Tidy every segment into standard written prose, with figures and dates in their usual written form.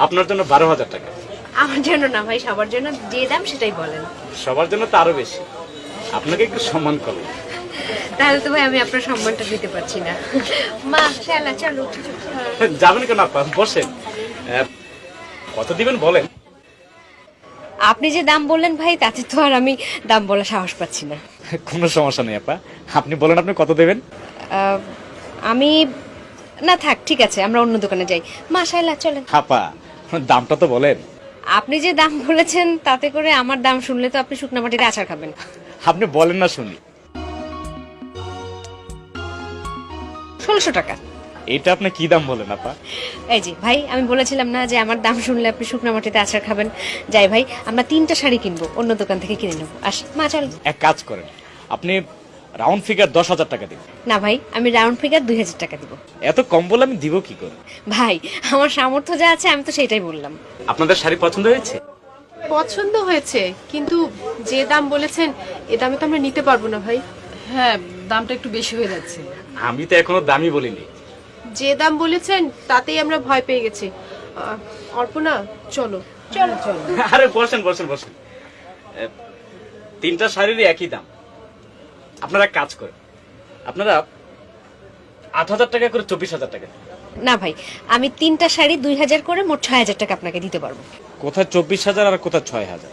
আপনার জন্য 12,000 টাকা। আমার জন্য না ভাই, সবার জন্য যে দাম সেটাই বলেন। সবার জন্য তো আরো বেশি, আপনাকে একটু সম্মান করো। তাহলে তো ভাই আমি আপনার সম্মানটা দিতে পারছি না। মা শালা চলো। যাবেন কেন আপা, বসেন। কত দিবেন বলেন। আপনি যে দাম বললেন ভাই, তাতে তো আর আমি দাম বলা সাহস পাচ্ছি না। কোনো সমস্যা নেই আপা, আপনি বলেন আপনি কত দেবেন। আহ, আমি না থাক, ঠিক আছে, আমরা অন্য দোকানে যাই। মা শালা চলেন। আপা দামটা তো বলেন। আপনি যে দাম বলেছেন তাতে করে আমার দাম শুনলে তো আপনি শুকনা মাটিতে আচার খাবেন। আপনি বলেন না শুনি। 1600 টাকা। এটা আপনি কি দাম বলেন আপা। এই যে ভাই, আমি বলেছিলাম না যে আমার দাম শুনলে আপনি শুকনা মাটিতে আচার খাবেন। যাই ভাই, আমরা 3টা শাড়ি কিনবো, অন্য দোকান থেকে কিনে নেবো। আসি মা চল। এক কাজ করেন, আপনি রাউন্ড ফিগার 10,000 টাকা দিন। না ভাই, আমি রাউন্ড ফিগার 2000 টাকা দিব। এত কম বলে আমি দিব কি করে। ভাই আমার সামর্থ্য যা আছে আমি তো সেটাই বললাম। আপনাদের শাড়ি পছন্দ হয়েছে? পছন্দ হয়েছে, কিন্তু যে দাম বলেছেন এ দামে তো আমরা নিতে পারবো না ভাই। হ্যাঁ, দামটা একটু বেশি হয়ে যাচ্ছে। আমি তো এখনো দামই বলিনি। যে দাম বলেছেন তাতেই আমরা ভয় পেয়ে গেছি। অর্পণা চলো। চলো চলো। আরে বসেন বসেন বসেন। 3টা শাড়িরই একই দাম। আপনারা এক কাজ করেন, আপনারা 8,000 টাকা করে 24,000 টাকা দিন। না ভাই, আমি 3টা শাড়ি 2000 করে মোট 6000 টাকা আপনাকে দিতে পারবো। কোথায় 24,000 আর কোথায় 6,000?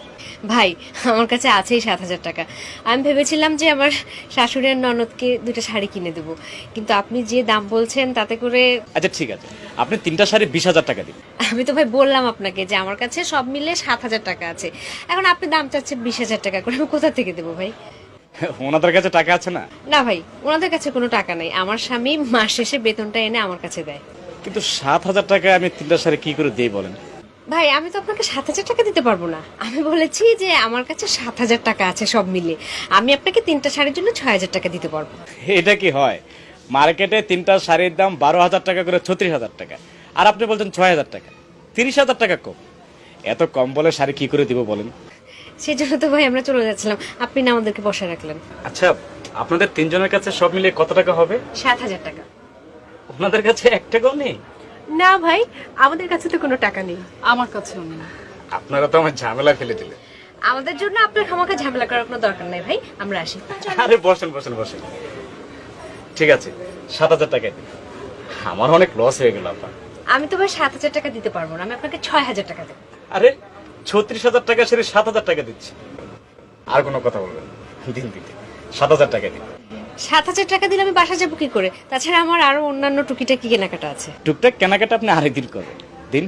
ভাই আমার কাছে আছেই 7000 টাকা। আমি ভেবেছিলাম যে আমার শাশুড়ি আর ননদকে 2টা শাড়ি কিনে দেবো, কিন্তু আপনি যে দাম বলছেন তাতে করে। আচ্ছা ঠিক আছে, আপনি 3টা শাড়ি 20,000 টাকা দিন। আমি তো ভাই বললাম আপনাকে যে আমার কাছে সব মিলে 7000 টাকা আছে। এখন আপনি দাম চাচ্ছেন 20,000 টাকা করে, আমি কোথা থেকে দেবো ভাই? ওনাদের কাছে টাকা আছে না? না ভাই, ওনাদের কাছে কোনো টাকা নেই। আমার স্বামী মাস শেষে বেতনটা এনে আমার কাছে দেয়। কিন্তু 7,000 টাকা আমি 3টা শাড়ি কি করে দিই বলেন। ভাই আমি তো আপনাকে 7000 টাকা দিতে পারবো না। আমি বলেছি যে আমার কাছে 7000 টাকা আছে সব মিলে। আমি আপনাকে 3টা শাড়ির জন্য 6000 টাকা দিতে পারবো। এটা কি হয়? মার্কেটে 3টা শাড়ির দাম 12,000 টাকা করে 36,000 টাকা, আর আপনি বলছেন 6,000 টাকা। 30,000 টাকা কম। এত কম বলে শাড়ি কি করে দিব বলেন। সেই জন্য তো ভাই আমরা চলে যাচ্ছিলাম, আপনি না আমাদেরকে বসে রাখলেন। আচ্ছা, আপনাদের 3জনের কাছে সব মিলিয়ে কত টাকা হবে? 7000 টাকা। ওনাদের কাছে 1 টাকাও নেই? না ভাই, আমাদের কাছে তো কোনো টাকা নেই। আমার কাছেও নেই। আপনারা তো আমার ঝামেলা ফেলে দিলেন। আমাদের জন্য আপনার আমাকে ঝামেলা করার কোনো দরকার নাই ভাই, আমরা আসি। আরে বসেন বসেন বসেন। ঠিক আছে, 7,000 টাকা দিন। আমার অনেক লস হয়ে গেল আপা। আমি তো ভাই 7000 টাকা দিতে পারবো না, আমি আপনাকে 6000 টাকা দেবো। আরে 36,000 টাকা সেরে 7,000 টাকা দিচ্ছি। আর কোনো কথা বলবেন না। দিন দিন 7,000 টাকা দিন। 7000 টাকা দিলে আমি বাসা যাবো কি করে? তাছাড়া আমার আরো অন্যান্য টুকিটাকি কেনাকাটা আছে। টুকটাক কেনাকাটা আপনি আরেকদিন করবেন। দিন।